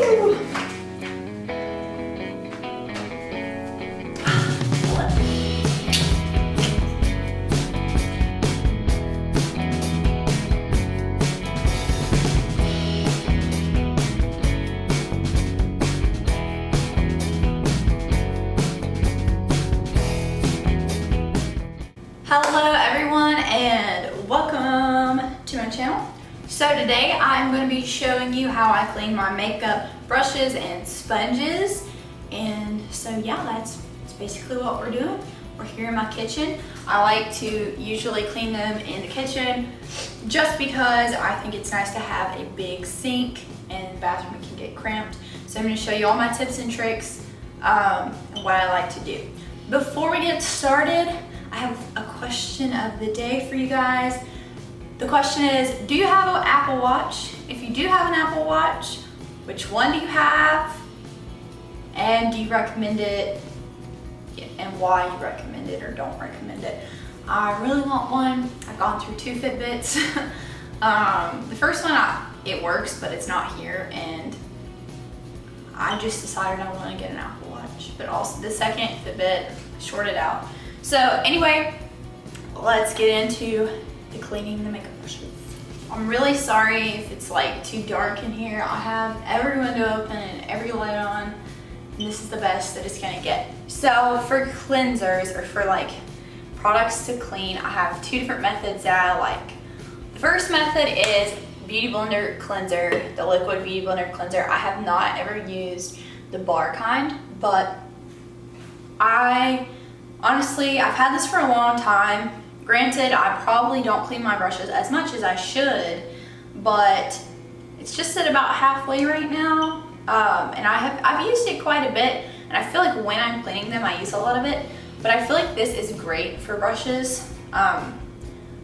Hello everyone and welcome to my channel. So today I'm going to be showing you how I clean my makeup brushes and sponges. And so yeah, that's basically what we're doing. We're here in my kitchen. I like to usually clean them in the kitchen just because I think it's nice to have a big sink and the bathroom can get cramped. So I'm going to show you all my tips and tricks and what I like to do. Before we get started, I have a question of the day for you guys. The question is, do you have an Apple Watch? If you do have an Apple Watch, which one do you have? And do you recommend it? And why you recommend it or don't recommend it? I really want one. I've gone through 2 Fitbits. The first one, it works, but it's not here. And I just decided I want to get an Apple Watch. But also the second Fitbit, shorted out. So anyway, let's get into the cleaning the makeup brushes. I'm really sorry if it's like too dark in here. I have every window open and every light on, and this is the best that it's gonna get. So for cleansers or for like products to clean, I have 2 different methods that I like. The first method is Beauty Blender cleanser, the liquid Beauty Blender cleanser. I have not ever used the bar kind, but honestly, I've had this for a long time. Granted, I probably don't clean my brushes as much as I should, but it's just at about halfway right now. And I've used it quite a bit, and I feel like when I'm cleaning them, I use a lot of it. But I feel like this is great for brushes. I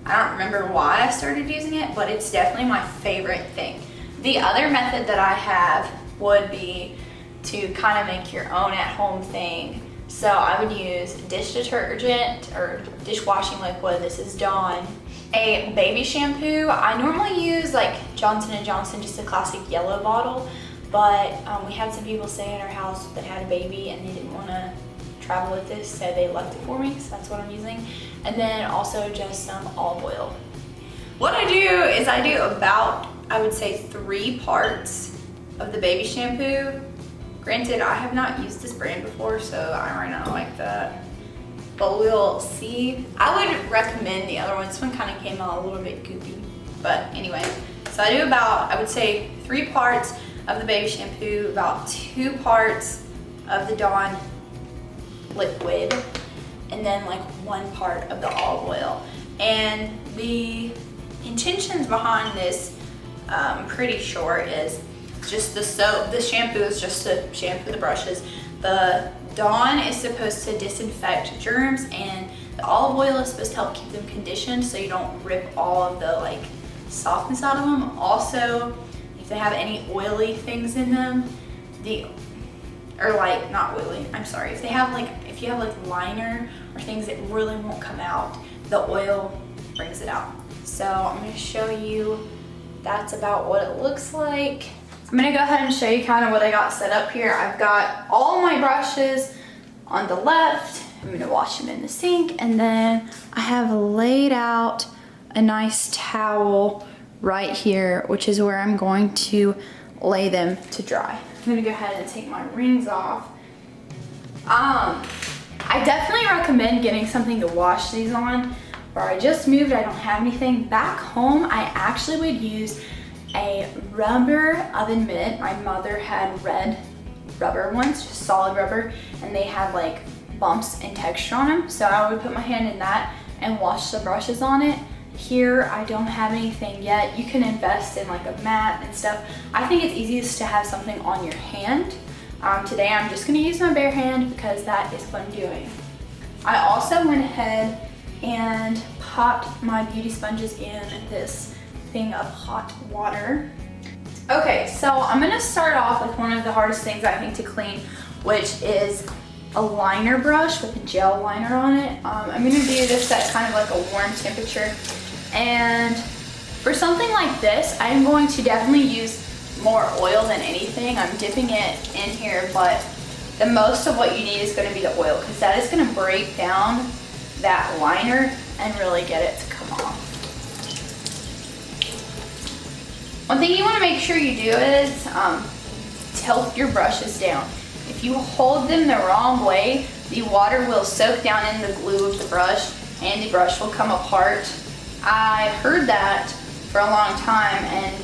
don't remember why I started using it, but it's definitely my favorite thing. The other method that I have would be to kind of make your own at-home thing. So I would use dish detergent or dishwashing liquid. This is Dawn. A baby shampoo. I normally use like Johnson & Johnson, just a classic yellow bottle. But we had some people stay in our house that had a baby and they didn't want to travel with this, so they left it for me. So that's what I'm using. And then also just some olive oil. What I do is I do about, I would say, 3 parts of the baby shampoo. Granted, I have not used this brand before, so I might not like that, but we'll see. I would recommend the other one. This one kind of came out a little bit goopy, but anyway. So I do about, I would say, 3 parts of the baby shampoo, about 2 parts of the Dawn liquid, and then like 1 part of the olive oil. And the intentions behind this, I'm pretty sure, is just the soap. The shampoo is just to shampoo the brushes. The Dawn is supposed to disinfect germs, and the olive oil is supposed to help keep them conditioned so you don't rip all of the like softness out of them. Also, if they have any oily things in them, not oily, I'm sorry, if you have like liner or things that really won't come out, the oil brings it out. So I'm going to show you, that's about what it looks like. I'm gonna go ahead and show you kind of what I got set up here. I've got all my brushes on the left. I'm gonna wash them in the sink, and then I have laid out a nice towel right here, which is where I'm going to lay them to dry. I'm gonna go ahead and take my rings off. I definitely recommend getting something to wash these on. Where I just moved, I don't have anything. Back home, I actually would use a rubber oven mitt. My mother had red rubber ones, just solid rubber, and they had like bumps and texture on them. So I would put my hand in that and wash the brushes on it. Here, I don't have anything yet. You can invest in like a mat and stuff. I think it's easiest to have something on your hand. Today, I'm just gonna use my bare hand because that is what I'm doing. I also went ahead and popped my beauty sponges in this thing of hot water. Okay, so I'm gonna start off with one of the hardest things I think to clean, which is a liner brush with a gel liner on it. I'm gonna do this at kind of like a warm temperature. And for something like this, I'm going to definitely use more oil than anything. I'm dipping it in here, but the most of what you need is going to be the oil, because that is going to break down that liner and really get it to come off. One thing you want to make sure you do is tilt your brushes down. If you hold them the wrong way, the water will soak down in the glue of the brush and the brush will come apart. I heard that for a long time and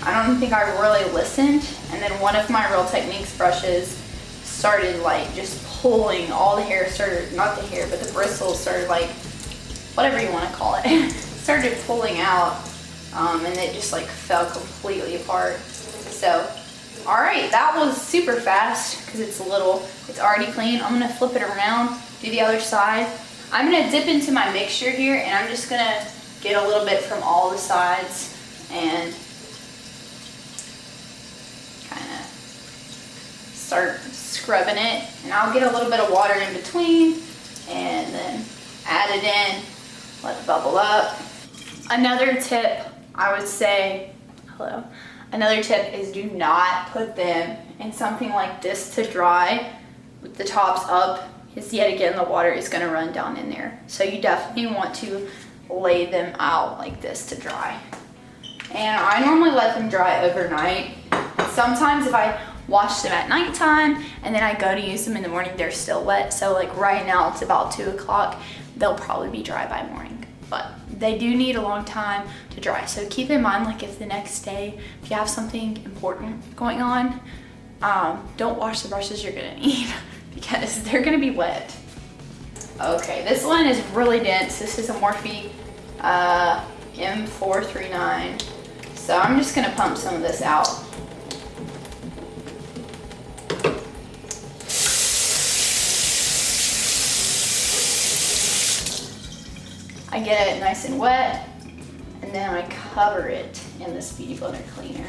I don't think I really listened. And then one of my Real Techniques brushes started like just pulling all the hair, not the hair, but the bristles started like, whatever you want to call it, started pulling out. And it just like fell completely apart. So, all right, that was super fast because it's already clean. I'm gonna flip it around, do the other side. I'm gonna dip into my mixture here and I'm just gonna get a little bit from all the sides and kind of start scrubbing it. And I'll get a little bit of water in between and then add it in, let it bubble up. Another tip I would say, another tip is do not put them in something like this to dry with the tops up, because yet again the water is going to run down in there. So you definitely want to lay them out like this to dry. And I normally let them dry overnight. Sometimes if I wash them at nighttime and then I go to use them in the morning, they're still wet. So like right now it's about 2 o'clock, they'll probably be dry by morning. But they do need a long time to dry. So keep in mind, like if the next day, if you have something important going on, don't wash the brushes you're gonna need because they're gonna be wet. Okay, this one is really dense. This is a Morphe M439. So I'm just gonna pump some of this out. I get it nice and wet, and then I cover it in this Beauty Blender cleaner.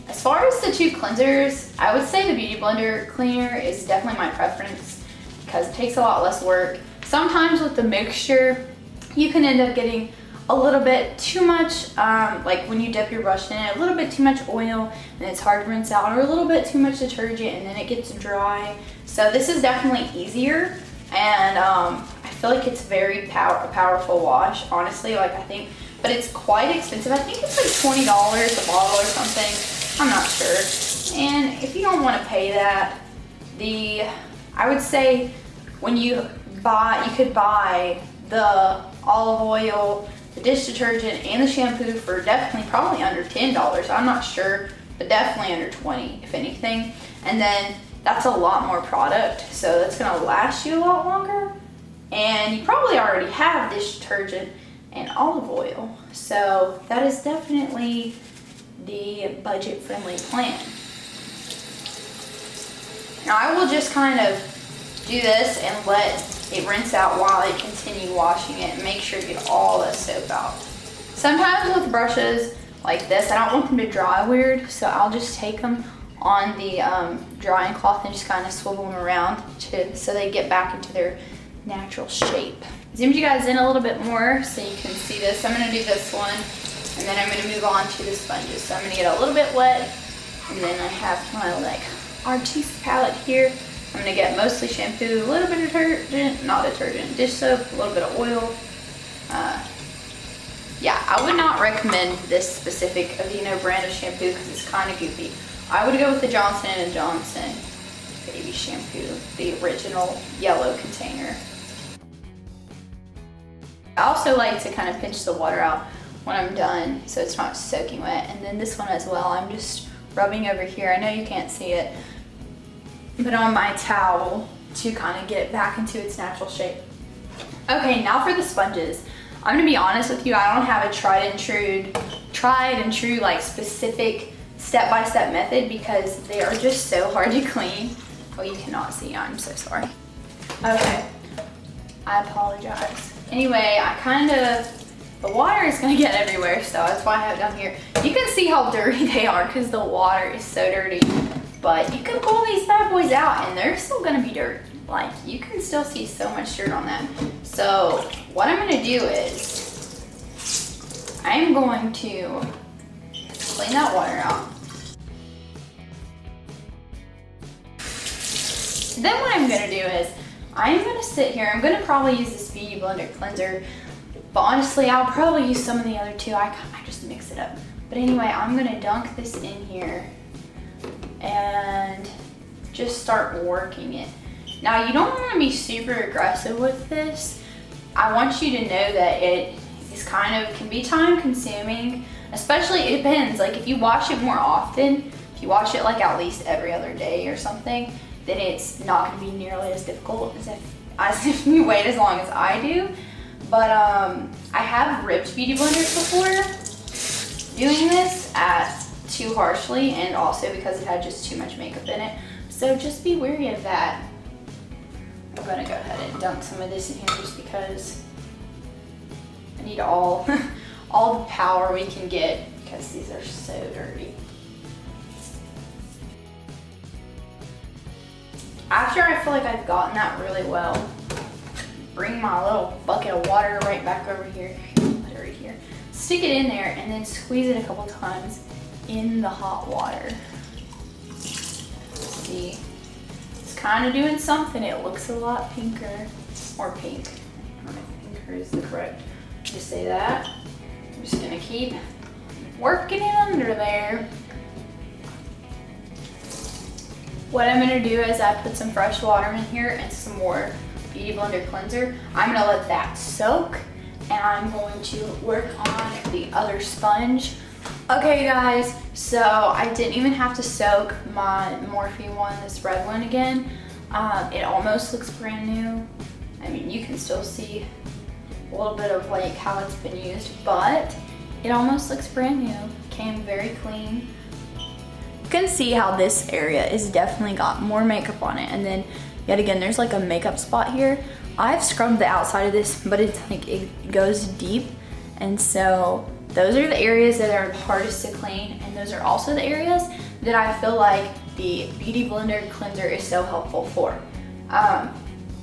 As far as the two cleansers, I would say the Beauty Blender cleaner is definitely my preference because it takes a lot less work. Sometimes with the mixture, you can end up getting a little bit too much, like when you dip your brush in it, a little bit too much oil and it's hard to rinse out, or a little bit too much detergent and then it gets dry. So this is definitely easier, and I feel like it's very powerful wash, honestly. Like I think, but it's quite expensive. I think it's like $20 a bottle or something. I'm not sure. And if you don't want to pay that, I would say when you could buy the olive oil, the dish detergent, and the shampoo for definitely probably under $10. I'm not sure, but definitely under 20 if anything. And then that's a lot more product, so that's gonna last you a lot longer. And you probably already have dish detergent and olive oil. So that is definitely the budget-friendly plan. Now I will just kind of do this and let it rinse out while I continue washing it and make sure you get all the soap out. Sometimes with brushes like this, I don't want them to dry weird, so I'll just take them on the drying cloth and just kind of swivel them around so they get back into their natural shape. Zoomed you guys in a little bit more so you can see this. I'm gonna do this one and then I'm gonna move on to the sponges. So I'm gonna get a little bit wet and then I have my like artiste palette here. I'm gonna get mostly shampoo, a little bit of detergent, not detergent, dish soap, a little bit of oil. Yeah, I would not recommend this specific Aveeno brand of shampoo because it's kind of goopy. I would go with the Johnson & Johnson baby shampoo, the original yellow container. I also like to kind of pinch the water out when I'm done so it's not soaking wet. And then this one as well, I'm just rubbing over here. I know you can't see it, but on my towel to kind of get it back into its natural shape. Okay, now for the sponges. I'm gonna be honest with you, I don't have a tried and true like specific step-by-step method because they are just so hard to clean. Oh, you cannot see, I'm so sorry. Okay, I apologize. Anyway, the water is gonna get everywhere, so that's why I have it down here. You can see how dirty they are because the water is so dirty, but you can pull these bad boys out and they're still gonna be dirt. Like, you can still see so much dirt on them. So what I'm gonna do is I'm going to clean that water out. Then what I'm gonna do is, I'm gonna sit here, I'm gonna probably use this Beauty Blender cleanser, but honestly, I'll probably use some of the other two. I just mix it up. But anyway, I'm gonna dunk this in here and just start working it. Now, you don't wanna be super aggressive with this. I want you to know that it is can be time consuming, especially, it depends. Like if you wash it more often, if you wash it like at least every other day or something, then it's not gonna be nearly as difficult as if you wait as long as I do. But I have ripped Beauty Blenders before doing this too harshly, and also because it had just too much makeup in it. So just be wary of that. I'm gonna go ahead and dunk some of this in here just because I need all the power we can get because these are so dirty. After I feel like I've gotten that really well, bring my little bucket of water right back over here, put it right here, stick it in there, and then squeeze it a couple times in the hot water. See, it's kind of doing something. It looks a lot pinker, or pink. I don't know if pinker is the correct to say that. I'm just gonna keep working it under there. What I'm gonna do is I put some fresh water in here and some more Beauty Blender cleanser. I'm gonna let that soak, and I'm going to work on the other sponge. Okay guys, so I didn't even have to soak my Morphe one, this red one again. It almost looks brand new. I mean, you can still see a little bit of like how it's been used, but it almost looks brand new. Came very clean. You can see how this area is definitely got more makeup on it, and then yet again there's like a makeup spot here. I've scrubbed the outside of this, but it's like it goes deep, and so those are the areas that are hardest to clean, and those are also the areas that I feel like the Beauty Blender cleanser is so helpful for.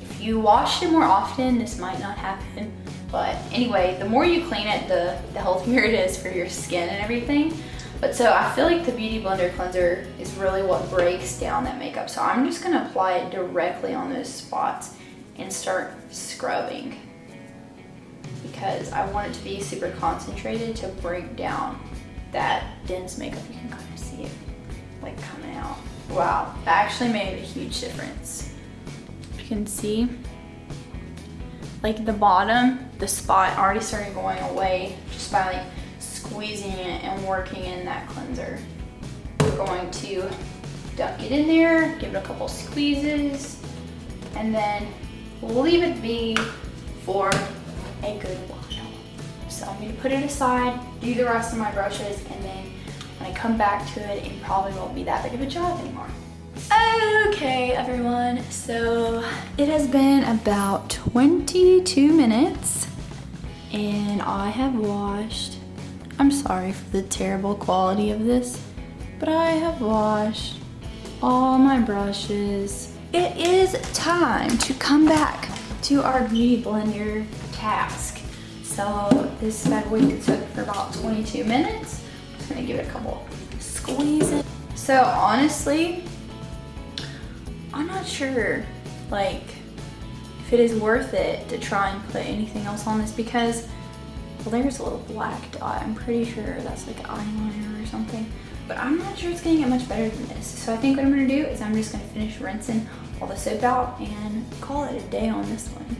If you wash it more often, this might not happen, but anyway, the more you clean it, the healthier it is for your skin and everything. But so I feel like the Beauty Blender cleanser is really what breaks down that makeup. So I'm just gonna apply it directly on those spots and start scrubbing, because I want it to be super concentrated to break down that dense makeup. You can kind of see it like coming out. Wow, that actually made a huge difference. You can see like the bottom, the spot already started going away just by like squeezing it and working in that cleanser. We're going to dunk it in there, give it a couple squeezes, and then leave it be for a good while. So I'm gonna put it aside, do the rest of my brushes, and then when I come back to it, it probably won't be that big of a job anymore. Okay, everyone, so it has been about 22 minutes, and I have washed, I'm sorry for the terrible quality of this, but I have washed all my brushes. It is time to come back to our Beauty Blender task. So this bad boy took for about 22 minutes. I'm just gonna give it a couple squeezes. So honestly, I'm not sure like if it is worth it to try and put anything else on this, because well, there's a little black dot. I'm pretty sure that's like eyeliner or something, but I'm not sure it's gonna get much better than this. So I think what I'm gonna do is I'm just gonna finish rinsing all the soap out and call it a day on this one.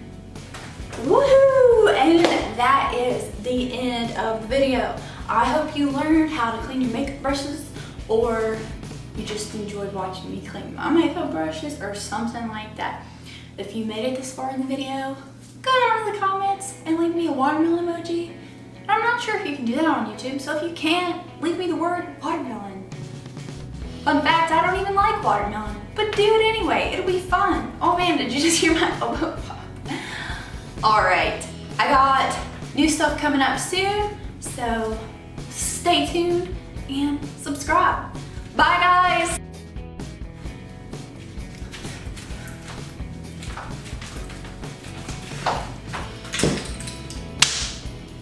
Woohoo! And that is the end of the video. I hope you learned how to clean your makeup brushes, or you just enjoyed watching me clean my makeup brushes or something like that. If you made it this far in the video, go down in the comments and leave me a watermelon emoji. And I'm not sure if you can do that on YouTube, so if you can't, leave me the word watermelon. Fun fact, I don't even like watermelon, but do it anyway, it'll be fun. Oh man, did you just hear my elbow pop? All right, I got new stuff coming up soon, so stay tuned and subscribe. Bye guys.